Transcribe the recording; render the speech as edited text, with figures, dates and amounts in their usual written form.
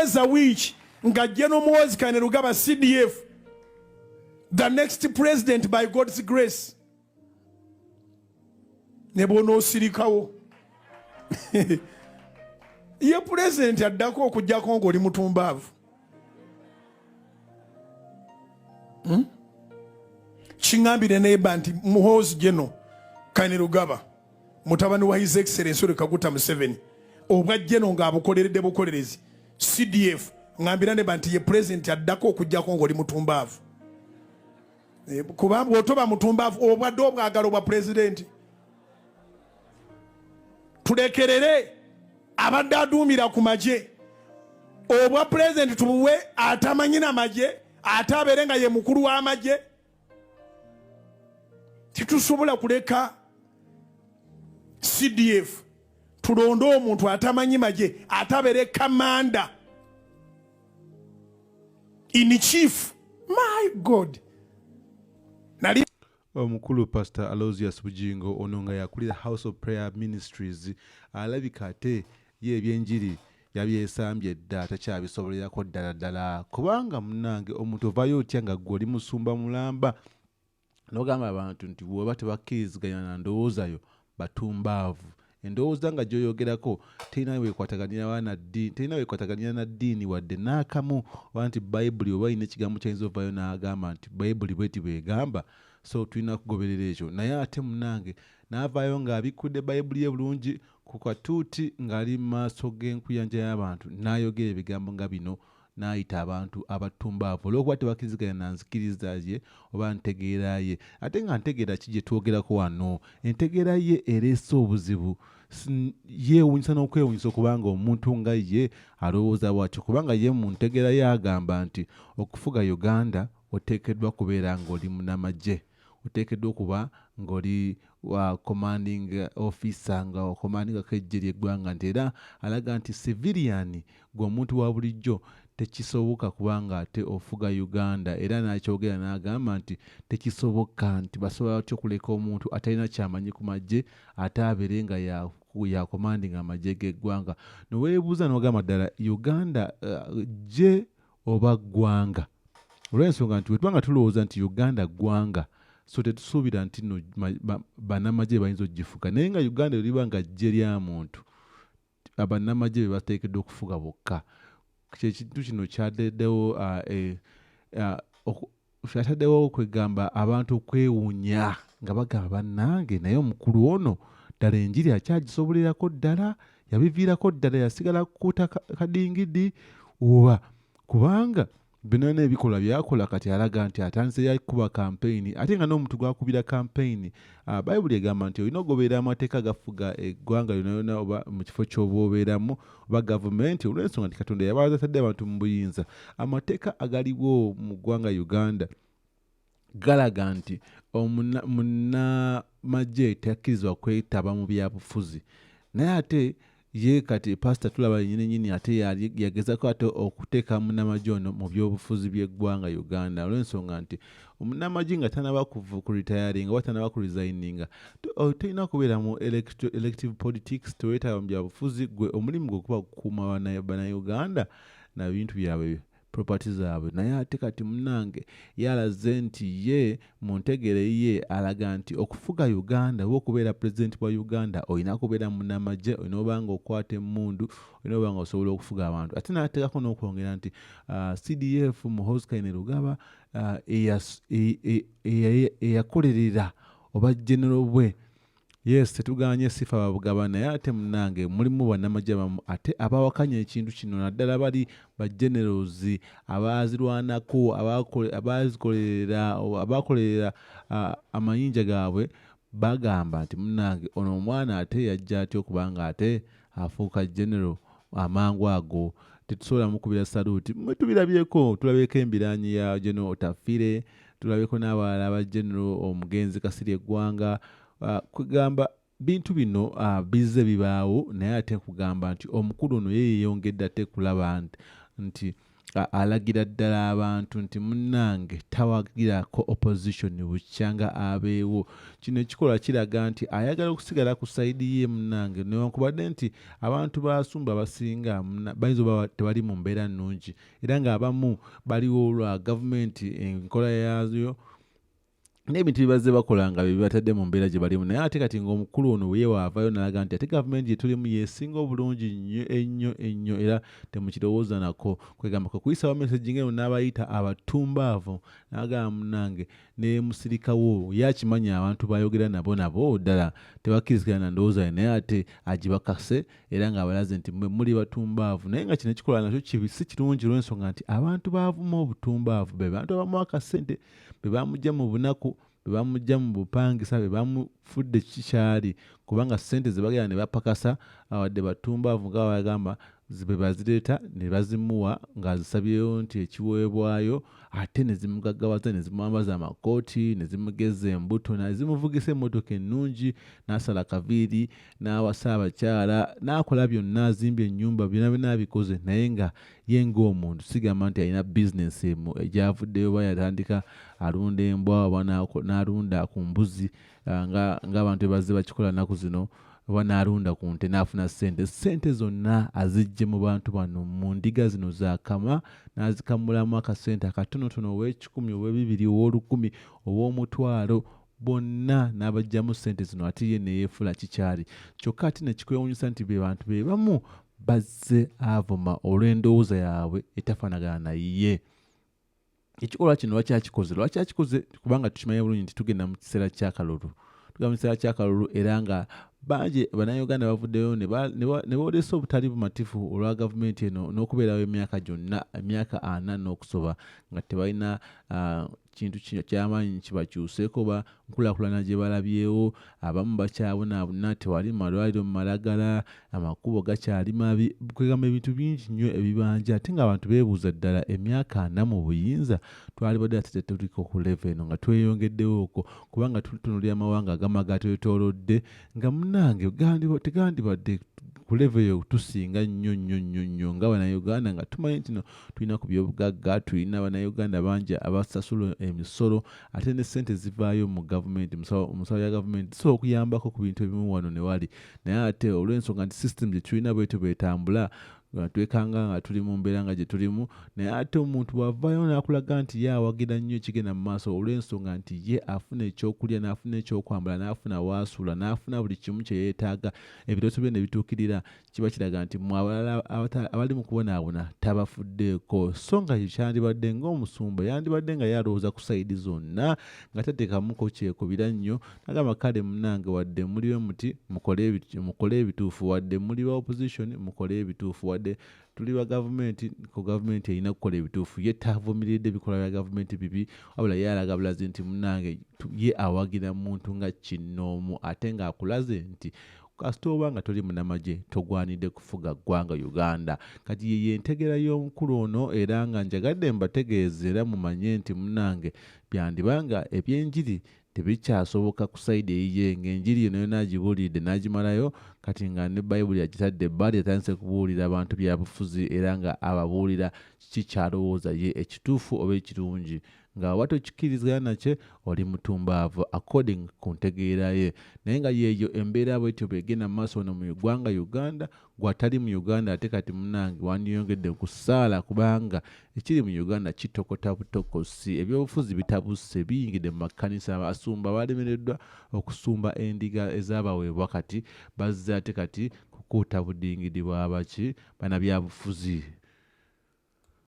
days a week nga General Muhoozi Kainerugaba CDF, the next president by God's grace. Nebono sirikawo. Ye president addako okujjako ng'oli mutumbaavu. Chingambire neba nti Muhoozi General Kainerugaba mutabani wa His Excellency Yoweri Kaguta Museveni obwa General ng'abukoleredde bukolerezi CDF ngambira neba nti ye president addako okujjako ng'oli mutumbaavu. Kubanga otoba mutumbaavu obwadde obwagala obwa president. Tulekerere abadde aduumira ku magye obwa president tubuwe atamanyi na magye ate abeere nga ye mukulu w'amagye. Titusobola kuleka CDF tulonde omuntu atamanyi magye ate abeere kamanda in chief. My God. Nali omukulu Pastor Aloysius Bujingo ono nga yakulira House of Prayer Ministries alabika ate ye ebyenjiri yabyesambye dda takyabisobolerako ddala kubanga munnange omuntu ovayo otya nga ggwe oli musumba mulamba n'ogamba abantu nti bw'oba tebakkiriziganya na ndowoozayo batumbaavu. Endowooza nga gy'oyogerako terina weekwataganira na ddiini wadde n'akamu oba nti Bayibuli oba alina ekigambo ky'ayinza ovaayo n'agamba nti Bayibuli bweti bwegamba, so tulina kugoberera ekyo. Naye ate munnange n'avaayo ng'abikkudde Bayibuli ye bulungi ku katuuti ng'ali mu maaso g'enkuyanja y'abantu n'ayogera ebigambo nga bino n'ayita abantu abatumbaavu olw'okuba tebakkiriziganya na nzikiriza ye oba ntegeera ye. Ate nga ntegeera ki gye twogerako wano, entegeera ye ereese obuzibu. Yeewuunyisa n'okwewuunyisa okubanga omuntu nga ye alowooza bw'atyo, kubanga ye mu ntegeera ye agamba nti okufuga Uganda oteekeddwa kubeera ng'oli munnamagye, oteekeddwa okuba ng'oli wa commanding officer nga okomandingako eggye ly'eggwanga, nti era alaga nti civilian gwe omuntu wa bulijjo tekisoboka kubanga ate ofuga Uganda. Era n'akyogera n'agamba nti tekisoboka nti basobola batya okuleka omuntu atalina kyamanyi ku magye ate abeere nga ya commanding amagye g'eggwanga. Noweebuuza n'ogamba ddala Uganda gye oba ggwanga, olw'ensonga nti wetubanga tulowooza nti Uganda ggwanga so tetusuubira nti no bannamagye bayinza okugifuga, naye nga Uganda eriba nga ggye lya muntu abannamagye be bateekeddwa okufuga bokka. Ekintu kino kyataddewo kwegamba abantu okwewuunya nga bagamba bannange naye omukulu ono ddala enjiri akyagisobolerako ddala, yabiviirako ddala, yasigala kukuuta kadingidi oba kubanga bino n'ebikolwa byakola kati alaga nti atandise yakuba campaign. Ate nga n'omuntu gwakubira campaign Bayibuli egamba nti olina ogoberera amateeka gafuga eggwanga lyonna lyonna oba mu kifo ky'oba obeeramu oba gavumenti, olw'ensonga nti Katonda yabatadde abantu mu buyinza. Amateeka agaliwo mu ggwanga Uganda galaga nti munnamagye takkirizibwa kwetaba mu byabufuzi. Naye ate ye kati pastor tulaba yennyini ate yagezako ate okuteeka munnamagye ono mu byobufuzi by'eggwanga Uganda, olw'ensonga nti omunnamagye nga tanaba ku retiring oba tanaba ku resigninga tolina kubeera mu elective politics, teweetaba mu byabufuzi. Gwe omulimu gwe kuba kukuuma bannayuganda na bintu byabwe, property zaabwe. Naye ate kati munnange yalaze nti ye mu ntegere ye alaga nti okufuga Uganda oba okubeera president wa Uganda olina kubeera munnamagye, olina oba nga okwata emmundu, olina oba nga osobola okufuga abantu. Ate n'ateekako n'okwongera nti CDF Muhoozi Kainerugaba eyakolerera oba general bwe. Yes, tetuganye sifa babugaba, naye ate munnange mulimu bannamagye abamu ate abawakanya ekintu kino naddala bali ba generals abaazirwanako abakolerera amayinja gaabwe bagamba nti munnange ono omwana ate yajja atya okubanga ate afuuka general amangu ago. Tetusobola mukubira saluti. Mwe tubirabyeko, tulabyeko embiraanyi ya General Otafiire, tulabyeko n'abalala aba General Omugenzi Kasirye Gwanga. Kugamba bintu bino bizze bibaawo, naye ate kugamba nti omukulu ono ye yeeyongedde ate kulaba nti alagira ddala abantu nti munnange tawagirako opposition bukyanga abeewo. Kino ekikola kiraga nti ayagala okusigala ku sayidi ye munnange, newankubadde nti abantu basumba abasinga bayinza oba tebali mu mbeera nnungi era ng'abamu baliwo olwa gavumenti enkola yaayo n'ebintu bibazze bakola nga bibatadde mu mbeera gye balimu. Naye ate kati ng'omukulu ono ye waavayo n'alaga nti ate gavumenti gye tulimu yeesinga obulungi ennyo era temukirowooza nako. Kwegamba kwe kuyisawo message ng'eno n'abayita abatumbaavu n'agamba munnange ne musirikawo ye akimanyi abantu bayogera nabo ddala tebakkirizigana ndowooza naye ate agibakase era ng'abalaze nti mwe muli batumbaavu. Naye nga kino ekikola nakyo si kirungi olw'ensonga nti abantu baavuma obutumbaavu be bantu abamuwa akasente be bamugya mu bunaku be bamugya mu bupangisa be bamufudde kikyali kubanga ssente ze bagenda ne bapakasa awadde batumbaavu nga bagamba be bazireeta ne bazimuwa ng'azisabyeyo nti ekiweebwayo ate ne zimugaggawaza ne zimwambaza amakooti ne zimugeza embuto ne zimuvugisa emmotoka ennungi n'asala kaviiri n'awasa abakyala n'akola byonna azimbye ennyumba byonna abikoze naye nga ye ng'omuntu sigamba nti alina bizinesi egyavuddeyo oba yatandika alunda embwa oba n'alunda ku mbuzi ng'abantu bazze bakikola nnaku zino oba n'alunda ku nte n'afuna ssente zonna azijje mu bantu bano mu ndiga zino zaakama n'azikamulamu akasente akatonotono ow'ekikumi ow'ebibiri ow'olukumi ow'omutwalo bonna n'abajjamu ssente zino ate ye neyeefula kikyali. Kyokka ate nekikwewuunyisa nti be bantu be bamu bazze avuma olw'endowooza yaabwe etafaanagana naye. Ekikolwa kino lwaki akikoze kubanga tukimanye bulungi nti tugenda mu kiseera ky'akalulu era nga bangi bannayuganda bavuddeyo ne boolesa obutali bumatifu olwa gavumenti eno n'okubeerawo emyaka gyonna emyaka 4 n'okusoba nga tebalina kintu ky'amaanyi kibakyuseeko oba nkulaakulana gye balabyewo. Abamu bakyabonaabona tewali malwaliro mu malagala, amakubo gakyali mabi, kwegamba ebintu bingi nnyo ebibanja ate ng'abantu beebuuza ddala emyaka 4 mu buyinza twalibadde ate tetuliko ku level eno nga tweyongeddewooko kubanga tutunuulira amawanga agamu gatwetoolodde nga munnange tegandibadde ku level eyo tusinga nnyo nga bannayuganda nga tumanyi nti tulina ku byobugagga tulina bannayuganda bangi abasasula emisolo ate ne ssente zivaayo mu gavumenti omusawo ya gavumenti so okuyambako ku bintu ebimu wano ne wali naye ate olw'ensonga nti system gye tulina bwetyo bwetambula twekanga nga tuli mu mbeera nga gye tulimu naye ate omuntu bw'avaayo n'akulaga nti ye awagira nnyo ekigenda mu maaso olw'ensonga nti ye afuna ekyokulya n'afuna ekyokwambala n'afuna waasuula n'afuna buli kimu kye yeetaaga ebirooto bye ne bituukirira kiba kiraga nti mwe abalala abali mu kubonaabona tabafuddeeko so nga kyandibadde ng'omusumba yandibadde nga yalowooza ku sayidi zonna nga tateekamuko kyekubira nnyo nagamba kale munnange wadde muliwe muti mukole ebituufu wadde muli ba opposition mukole ebituufu wadde tuli ba gavumenti ko gavumenti erina kukola ebituufu ye tavumiridde bikolwa bya gavumenti bibi wabula ye alaga bulazi nti munnange ye awagira muntu nga kinnoomu ate ng'akulaze nti kasita oba nga toli munnamagye togwanidde kufuga ggwanga Uganda. Kati ye entegera y'omukulu ono era nga njagadde mbategeeze era mumanye nti munnange byandibanga ebyenjiri tebikyasoboka ku sayidi eyiye ng'enjiri nayo n'agibuulidde n'agimalayo kati nga ne Bayibuli agitadde ebbali atandise kubuulira abantu byabufuzi era nga ababuulira kiki kyalowooza ye ekituufu oba ekirungi nga watokikkirizigana nakye oli mutumbaavu according ku ntegeera ye naye nga yeeyo embeera bwetyo bwegenda mu maaso wano mu ggwanga Uganda gw'atali mu Uganda ate kati munnange wandiyongedde ku ssaala kubanga ekiri mu Uganda kitokota butokosi ebyobufuzi bitabuse biyingidde mu makanisa abasumba balemereddwa okusumba endiga ezaabaweebwa kati bazze ate kati kukuuta budingidi bw'abaki bannabyabufuzi.